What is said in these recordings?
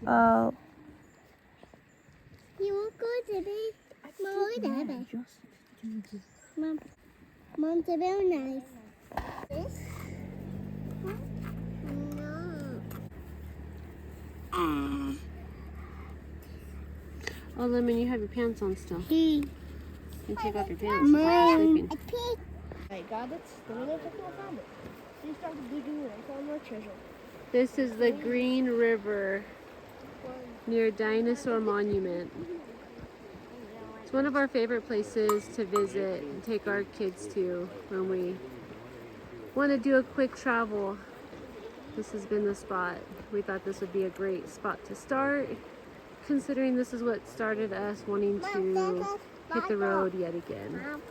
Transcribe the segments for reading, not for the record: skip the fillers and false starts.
Oh. You want go to bed? Mom, Mom's very nice. This? No. Oh, Lemon, you have your pants on still. He. You can take off your pants. Mom. I got it. Then I found it. She started digging and I found more treasure. This is the Green River near Dinosaur Monument. It's one of our favorite places to visit and take our kids to when we want to do a quick travel. This has been the spot. We thought this would be a great spot to start, considering this is what started us wanting to hit the road yet again.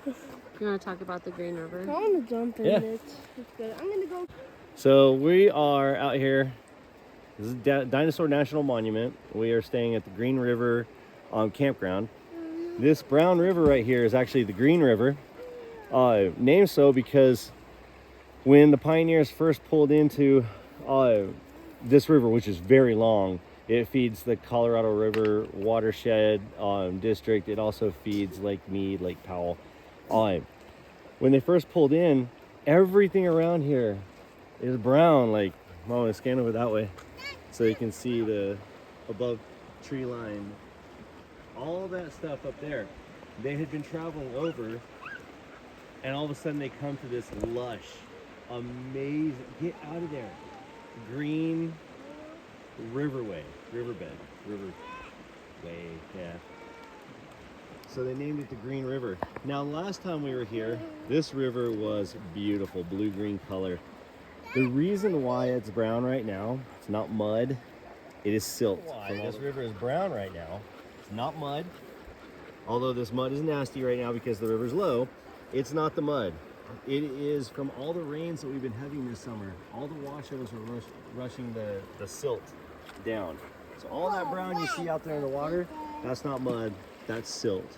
You want to talk about the Green River? I want to jump in it. It's good. I'm going to go. So we are out here. This is Dinosaur National Monument. We are staying at the Green River Campground. This brown river right here is actually the Green River. Named so because when the pioneers first pulled into this river, which is very long, it feeds the Colorado River watershed district. It also feeds Lake Mead, Lake Powell. When they first pulled in, everything around here is brown. Like, I'm going to scan over that way so you can see the above tree line. All that stuff up there, they had been traveling over, and all of a sudden they come to this lush, amazing, get out of there, green riverway, yeah. So they named it the Green River. Now, last time we were here, this river was beautiful, blue-green color. The reason why it's brown right now, it's not mud, it is silt. Why this river is brown right now, it's not mud. Although this mud is nasty right now because the river's low, it's not the mud. It is from all the rains that we've been having this summer. All the washoes are rushing the silt down. So all that brown you see out there in the water, that's not mud, that's silt.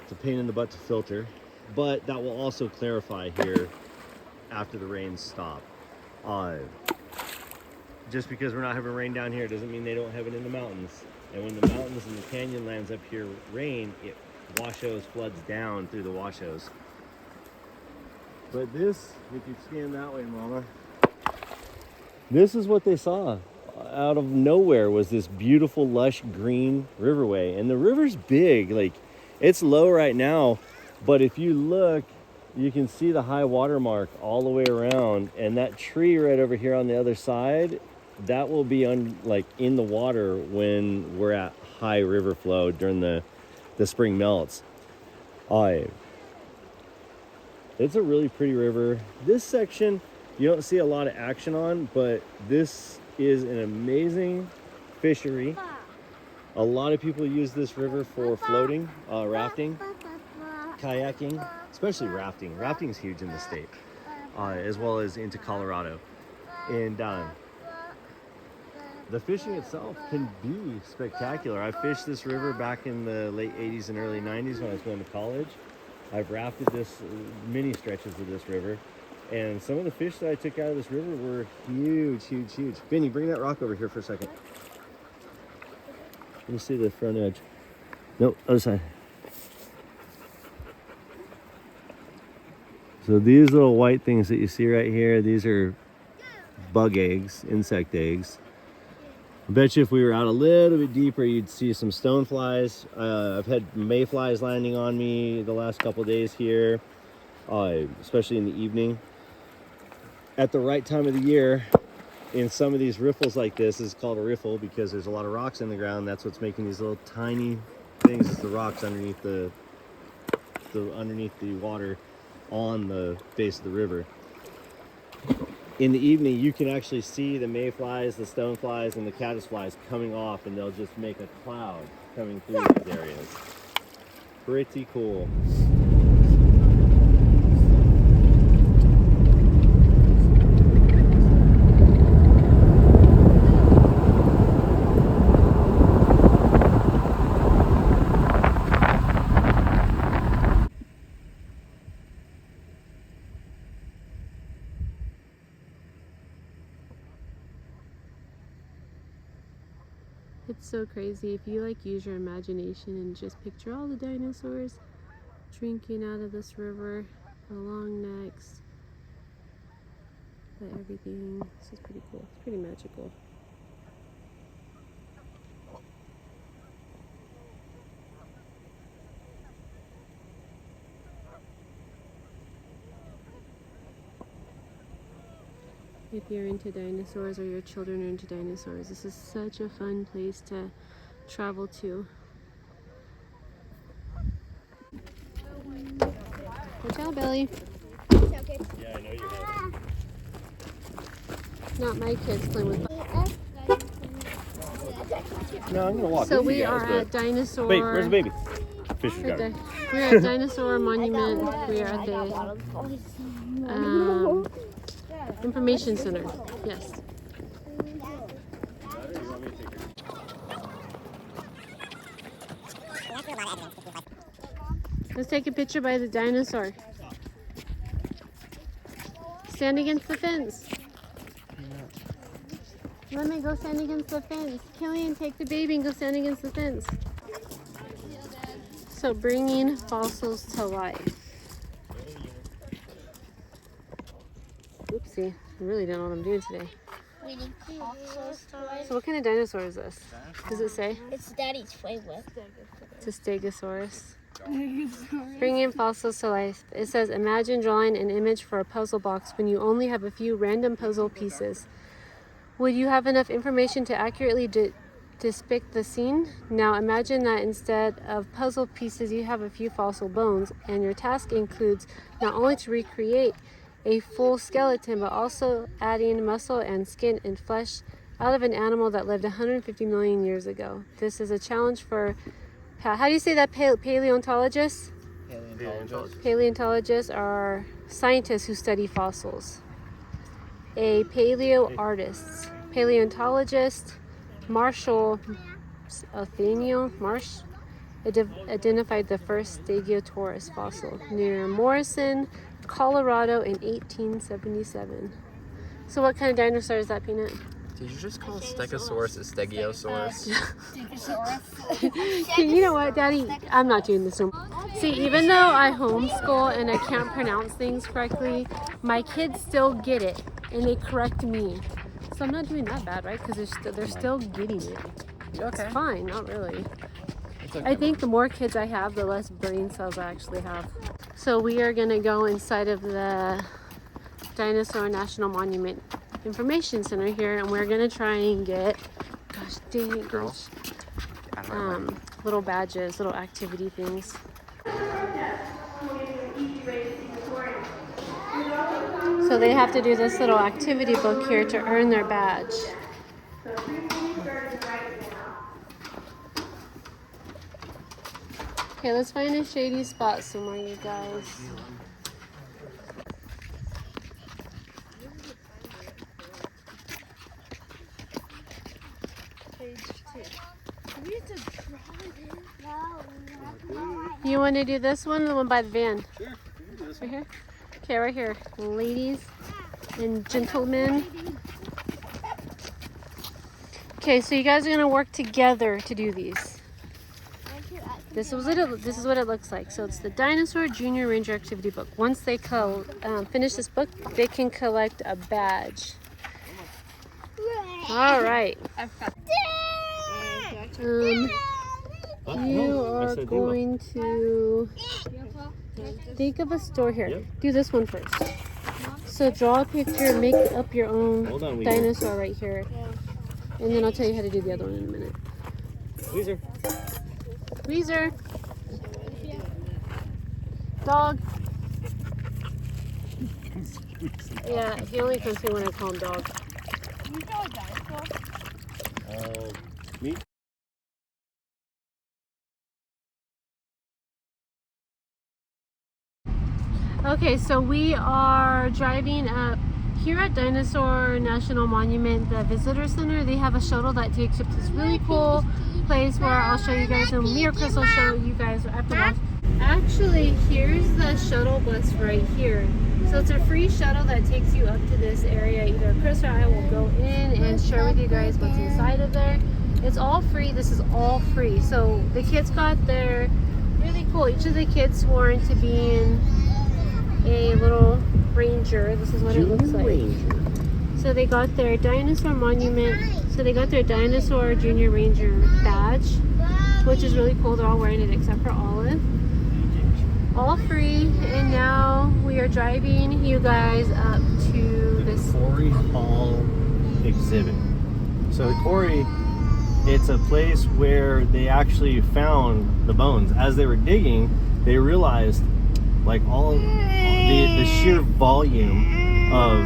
It's a pain in the butt to filter, but that will also clarify here after the rains stop. Just because we're not having rain down here doesn't mean they don't have it in the mountains. And when the mountains and the canyon lands up here rain, it washoes, floods down through the washoes. But this, if you scan that way, Mama, this is what they saw out of nowhere, was this beautiful, lush, green riverway. And the river's big, like, it's low right now, but if you look, you can see the high water mark all the way around, and that tree right over here on the other side, that will be in the water when we're at high river flow during the spring melts. It's a really pretty river. This section you don't see a lot of action on, but this is an amazing fishery. A lot of people use this river for floating, rafting, kayaking, especially rafting. Rafting is huge in the state, as well as into Colorado. And the fishing itself can be spectacular. I fished this river back in the late 80s and early 90s when I was going to college. I've rafted this many stretches of this river, and some of the fish that I took out of this river were huge, huge, huge. Benny, bring that rock over here for a second. Let me see the front edge. Nope, other side. So these little white things that you see right here, these are bug eggs, insect eggs. I bet you if we were out a little bit deeper, you'd see some stoneflies. I've had mayflies landing on me the last couple days here, especially in the evening. At the right time of the year, in some of these riffles like this, is called a riffle because there's a lot of rocks in the ground. That's what's making these little tiny things, is the rocks underneath the water on the face of the river. In the evening, you can actually see the mayflies, the stoneflies, and the caddisflies coming off, and they'll just make a cloud coming through these areas. Pretty cool. It's so crazy. If you like use your imagination and just picture all the dinosaurs drinking out of this river, the long necks, everything. This is pretty cool. It's pretty magical. If you're into dinosaurs or your children are into dinosaurs, this is such a fun place to travel to. Watch out, Belly. Yeah, I know you have. Not my kids playing with. No, I'm gonna walk. So with we you guys, are but- at Dinosaur. Wait, where's the baby? Fisher's got it. We're at Dinosaur Monument. We are at the Information Center. Yes. Let's take a picture by the dinosaur. Stand against the fence. Let me go stand against the fence. Killian, take the baby and go stand against the fence. So bringing fossils to life. Oopsie, I really don't know what I'm doing today. Reading fossils to life. So what kind of dinosaur is this? Does it say? It's Daddy's favorite. It's a Stegosaurus. Bringing fossils to life. It says, imagine drawing an image for a puzzle box when you only have a few random puzzle pieces. Would you have enough information to accurately depict the scene? Now imagine that instead of puzzle pieces, you have a few fossil bones, and your task includes not only to recreate a full skeleton, but also adding muscle and skin and flesh out of an animal that lived 150 million years ago. This is a challenge for, how do you say that, paleontologists? Paleontologists are scientists who study fossils. A paleontologist, Marshall Nathaniel Marsh, identified the first Stegosaurus fossil near Morrison, Colorado in 1877. So what kind of dinosaur is that, Peanut? Did you just call Stegosaurus a Stegiosaurus? You know what, Daddy? I'm not doing this no more. See, even though I homeschool and I can't pronounce things correctly, my kids still get it and they correct me. So I'm not doing that bad, right? Because they're still getting it. Okay. It's fine, not really. It's okay. I think the more kids I have, the less brain cells I actually have. So we are gonna go inside of the Dinosaur National Monument Information Center here, and we're gonna try and get, gosh dang it, Girls. little badges, little activity things. So they have to do this little activity book here to earn their badge. Okay, let's find a shady spot somewhere, you guys. Page 2. We have to draw it in. You want to do this one, the one by the van? Sure. Right here? Okay, right here. Ladies and gentlemen. Okay, so you guys are going to work together to do these. This is what it looks like. So it's the Dinosaur Junior Ranger Activity Book. Once they finish this book, they can collect a badge. All right. You are going to think of a store here. Yep. Do this one first. So draw a picture, make up your own Hold on, dinosaur right here. And then I'll tell you how to do the other one in a minute. Weezer. Weezer. Dog. Yeah, he only comes here when I call him dog. You draw a dinosaur? Me? Okay, so we are driving up here at Dinosaur National Monument, the visitor center. They have a shuttle that takes you to this really cool place where I'll show you guys, and me or Chris will show you guys after lunch. Actually, here's the shuttle bus right here. So it's a free shuttle that takes you up to this area. Either Chris or I will go in and share with you guys what's inside of there. It's all free. This is all free. So the kids got their, really cool. Each of the kids sworn to being a little ranger. This is what it looks like. So they got their dinosaur monument. So they got their dinosaur junior ranger badge, which is really cool. They're all wearing it except for Olive. All free. And now we are driving you guys up to this Corvi Hall exhibit. So the Corvi, it's a place where they actually found the bones. As they were digging, they realized like all of the sheer volume of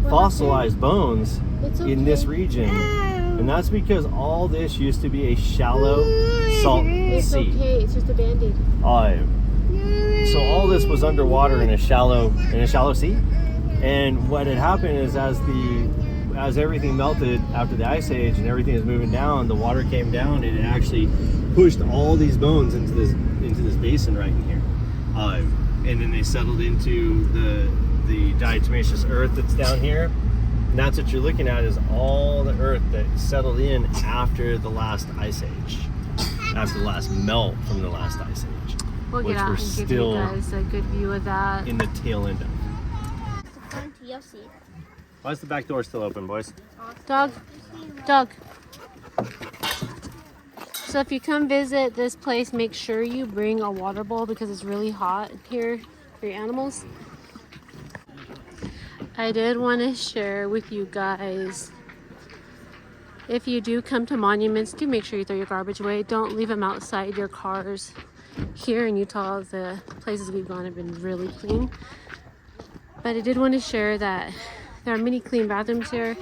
fossilized bones in this region. And that's because all this used to be a shallow salt sea. It's okay, it's just a band-aid. So all this was underwater in a shallow sea. And what had happened is as everything melted after the ice age and everything is moving down, the water came down and it actually pushed all these bones into this basin right in here. And then they settled into the diatomaceous earth that's down here. And that's what you're looking at, is all the earth that settled in after the last ice age, after the last melt from the last ice age. We'll get out and give you guys a good view of that. In the tail end of. You'll see. Why is the back door still open, boys? Dog. So if you come visit this place, make sure you bring a water bowl because it's really hot here for your animals. I did want to share with you guys, if you do come to monuments, do make sure you throw your garbage away. Don't leave them outside your cars. Here in Utah, the places we've gone have been really clean. But I did want to share that there are many clean bathrooms here,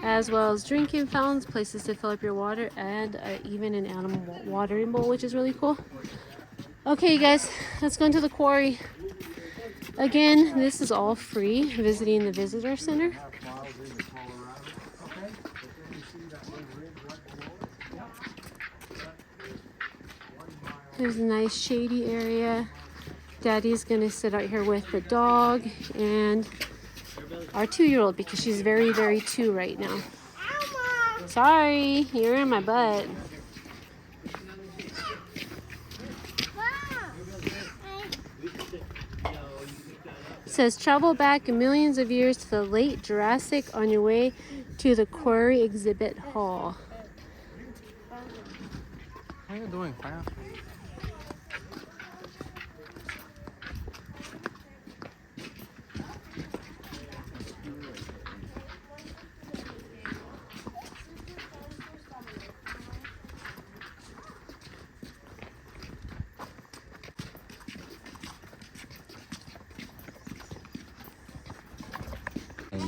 as well as drinking fountains, places to fill up your water, and even an animal watering bowl, which is really cool. Okay, guys, let's go into the quarry. Again, this is all free, visiting the visitor center. There's a nice shady area. Daddy's gonna sit out here with the dog and our 2-year-old because she's very, very 2 right now. Sorry, you're in my butt. It says travel back millions of years to the late Jurassic on your way to the Quarry Exhibit Hall. How are you doing, Fran?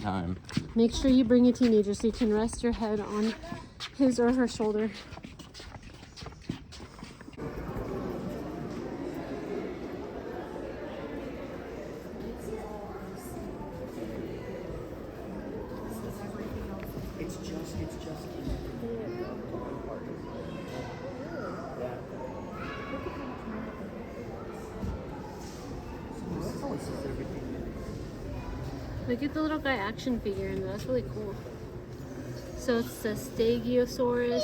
Time. Make sure you bring a teenager so you can rest your head on his or her shoulder. Look at the little guy action figure in there. That's really cool. So it's the Stegosaurus,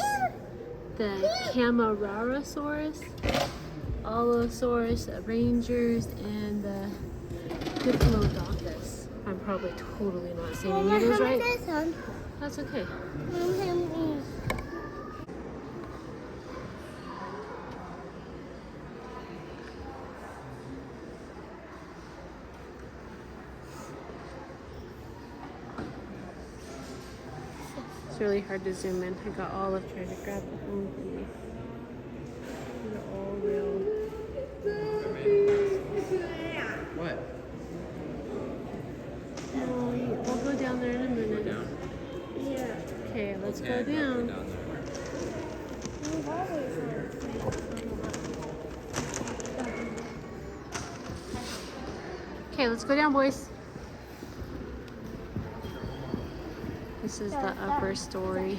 the Camarasaurus, Allosaurus, the Rangers, and the Diplodocus. I'm probably totally not saying any of those right. That's okay. It's really hard to zoom in. I got Olive trying to grab the phone from me. They're all real. What? No, we'll go down there in a minute. Down? Yeah. Okay, let's go Okay, down. there. Okay, let's go down, boys. This is the upper story.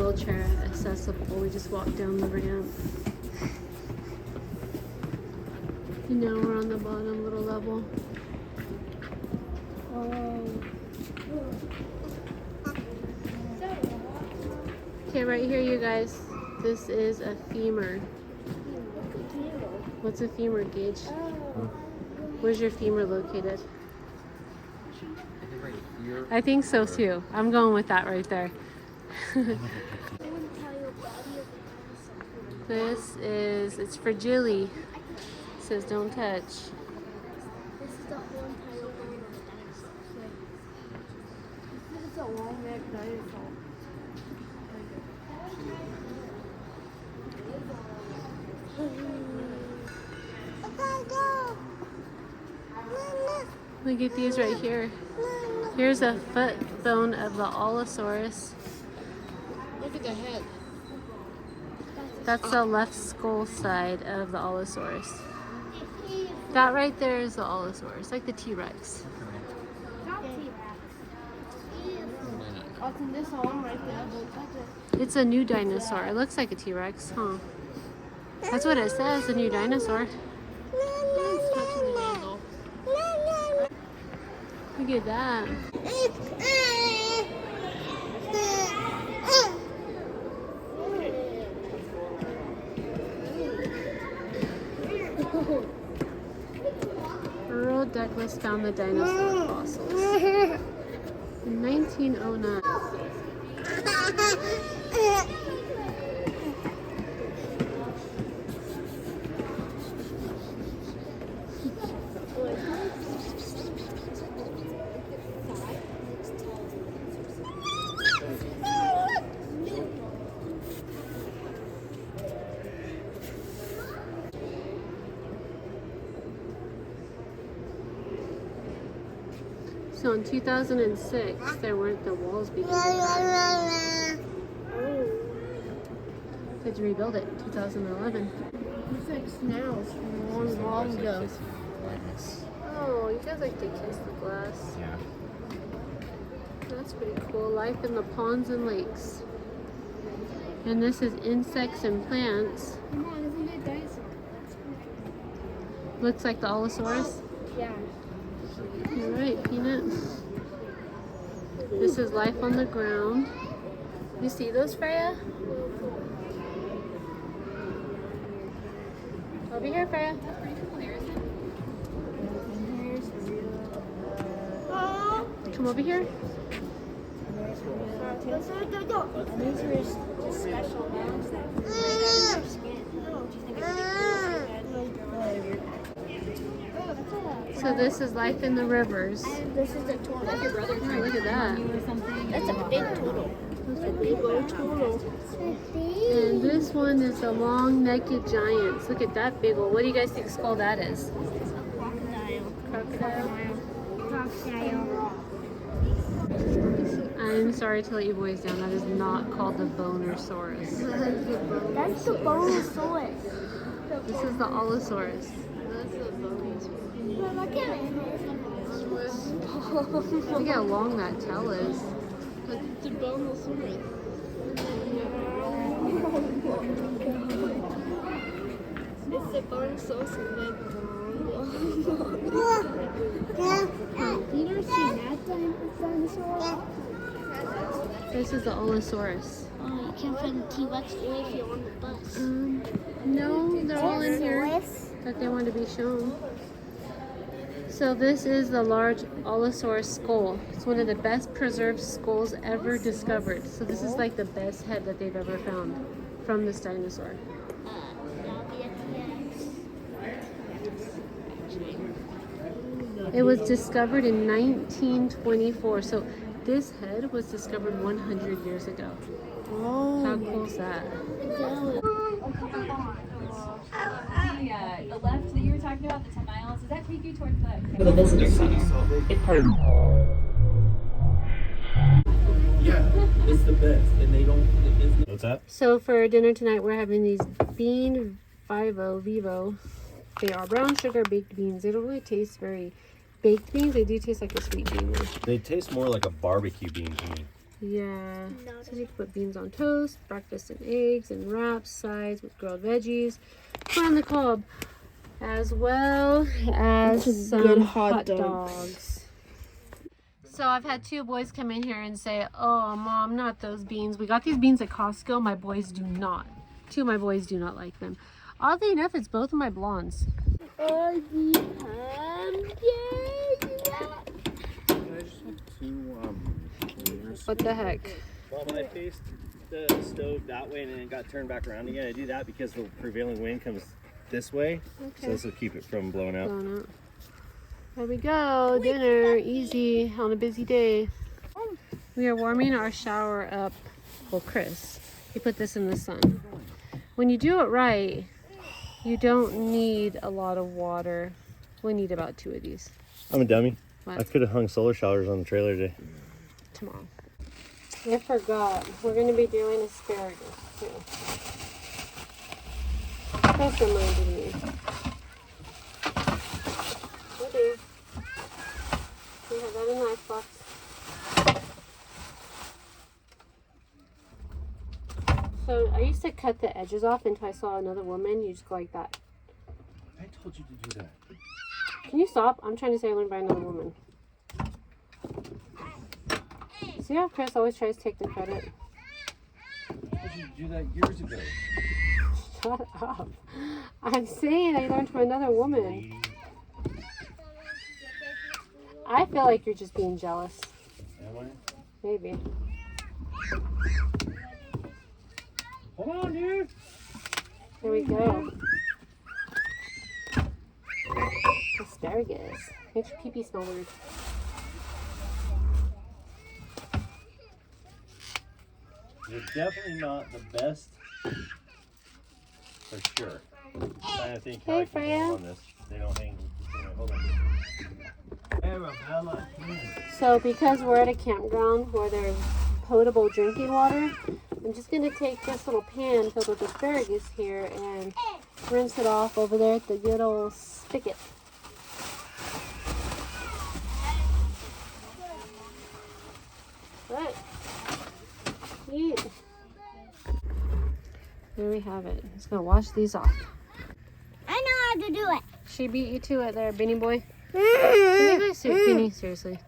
wheelchair accessible. We just walk down the ramp. And now we're on the bottom little level. Okay, right here, you guys. This is a femur. What's a femur, Gage? Where's your femur located? Right here. I think so too. I'm going with that right there. It's for Jilly. It says don't touch. This is the whole entire bone of the dinosaur. This is a long neck dinosaur. Look at these right here. Here's a foot bone of the Allosaurus. Look at the head. That's the left skull side of the Allosaurus. That right there is the Allosaurus, like the T-Rex. Not T-Rex. Oh, it's in this one right there. Don't touch it. It's a new dinosaur. It looks like a T-Rex, huh? That's what it says, a new dinosaur. It's touching the handle. Look at that. Earl Douglas found the dinosaur fossils in 1909. So in 2006, there weren't the walls being built. They had to rebuild it in 2011. It's like snails from long ago. Oh, you guys like to kiss the glass. Yeah. That's pretty cool. Life in the ponds and lakes. And this is insects and plants. Come on, isn't it dinosaur? Looks like the Allosaurus. Yeah. You're right, Peanut. This is life on the ground. You see those, Freya? Over here, Freya. Come over here. These are just special mounds that right out of their skin. Do you think it's So this is life in the rivers. This is the turtle. Your brother Oh, look at that. That's a big turtle. That's a big old turtle. And this one is the long-necked giants. Look at that big one. What do you guys think skull that is? Crocodile. I'm sorry to let you boys down. That is not called the Bonosaurus. That's the Bonosaurus. This is the Allosaurus. Look at it. Look how long that tail is. It's a Bonosaurus. It's a Bonosaurus. You never seen that dinosaur? This is the Allosaurus. Oh, you can't find the T-Rex if you're on the bus. No, they're all in here that they want to be shown. So this is the large Allosaurus skull. It's one of the best preserved skulls ever discovered. So this is like the best head that they've ever found from this dinosaur. That'll be a T-Rex. It was discovered in 1924. So this head was discovered 100 years ago. Oh. How cool is that? The left that you were talking about, the 10 miles, does that take you towards the visitor center? It's part of. Yeah, it's the best, and they don't. What's that? So for dinner tonight, we're having these bean vivo. They are brown sugar baked beans. They don't really taste very baked beans. They do taste like a sweet bean though. They taste more like a barbecue bean to me. Yeah. So you can put beans on toast, breakfast and eggs, and wraps, sides with grilled veggies. Put on the cob, as well as some good hot dogs. So I've had two boys come in here and say, "Oh, Mom, not those beans. We got these beans at Costco. My boys do not. Two of my boys do not like them." Oddly enough, it's both of my blondes. What the heck? Well, when I faced the stove that way and then it got turned back around again, I do that because the prevailing wind comes this way. Okay. So this will keep it from blowing out. Blown out. There we go. Dinner, easy on a busy day. We are warming our shower up. Well, Chris, he put this in the sun. When you do it right, you don't need a lot of water. We need about 2 of these. I'm a dummy. What? I could have hung solar showers on the trailer today. Tomorrow. I forgot. We're going to be doing asparagus too. Chris reminded me. Okay. We have that in an icebox. So I used to cut the edges off until I saw another woman. You just go like that. I told you to do that. Can you stop? I'm trying to say I learned by another woman. See how Chris always tries to take the credit? I told you to do that years ago. Shut up. I'm saying I learned from another woman. I feel like you're just being jealous. Am I? Maybe. Hold on, dude. Here we go. Asparagus. Makes your pee-pee smell weird. You're definitely not the best, for sure. I'm trying to think how Hey, I can Freya. hang on this. They don't hang. Hold on. Arabella. So because we're at a campground where there's potable drinking water, I'm just going to take this little pan filled with asparagus here and rinse it off over there at the good old spigot. What? Eat. There we have it. Just going to wash these off. I know how to do it. She beat you to it there, Beanie boy. Can you guys see Beanie? Seriously.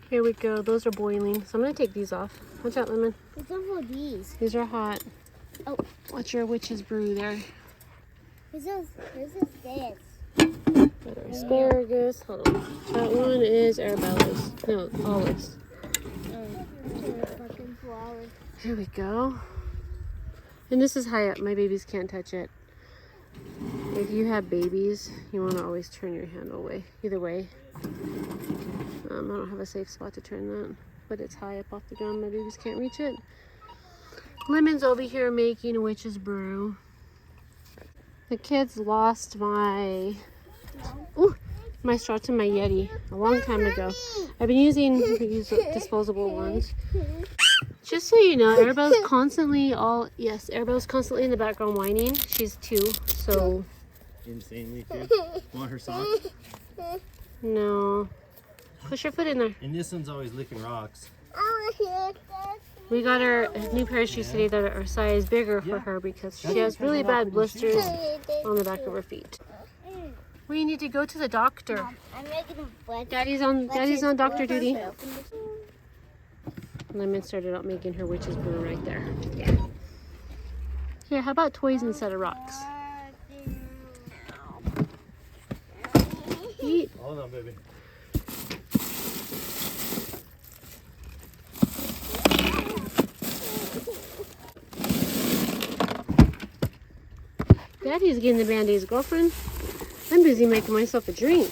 Here we go. Those are boiling. So I'm going to take these off. Watch out, Lemon. What's up with these? These are hot. Oh. What's your witch's brew there? This is this. Got our asparagus. Hold on. That one is Arabella's. No, Olive's. Fucking flowers. Here we go. And this is high up. My babies can't touch it. If you have babies, you want to always turn your handle away. Either way. I don't have a safe spot to turn that. But it's high up off the ground. My babies can't reach it. Lemon's over here making a witch's brew. The kids lost my straw to my Yeti a long time ago. I've been using these disposable ones. Just so you know, Arabella's constantly Arabella's constantly in the background whining. She's 2, so Insanely too. Want her sock? no. Push your foot in there. And this one's always licking rocks. We got her a new pair of shoes today that are size bigger for her because she has really bad blisters on the back of her feet. We need to go to the doctor. I'm making a wet. Daddy's on doctor duty. Lemon started out making her witch's brew right there. Yeah. Here, how about toys instead of rocks? Eat. Hold on, baby. Daddy's getting the Band-Aids, girlfriend. I'm busy making myself a drink.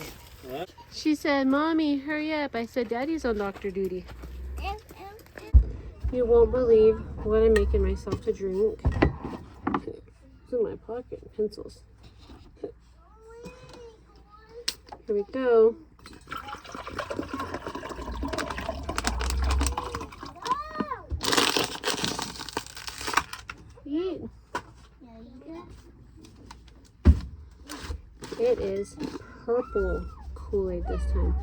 What? She said, Mommy, hurry up. I said, Daddy's on doctor duty. You won't believe what I'm making myself to drink. It's in my pocket, pencils. Here we go. Eat. It is purple Kool-Aid this time.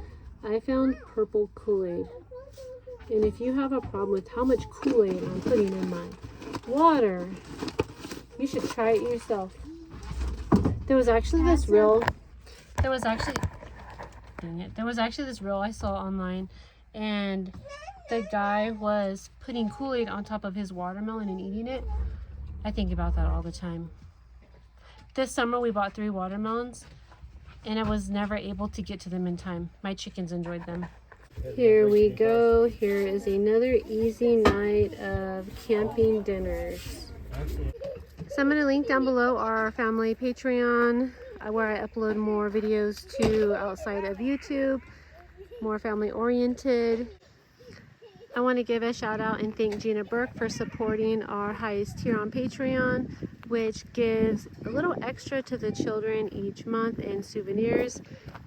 I found purple Kool-Aid And if you have a problem with how much Kool-Aid I'm putting in my water, you should try it yourself. There was actually this reel. There was actually this reel I saw online, and the guy was putting Kool-Aid on top of his watermelon and eating it. I think about that all the time. This summer we bought 3 watermelons, and I was never able to get to them in time. My chickens enjoyed them. Here we go. Here is another easy night of camping dinners. So I'm going to link down below our family Patreon, where I upload more videos to outside of YouTube, more family oriented. I want to give a shout out and thank Gina Burke for supporting our highest tier on Patreon, which gives a little extra to the children each month in souvenirs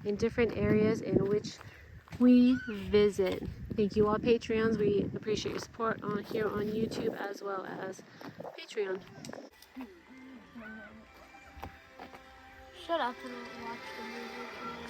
in different areas in which we visit. Thank you all Patreons. We appreciate your support here on YouTube as well as Patreon. Shut up and watch the movie.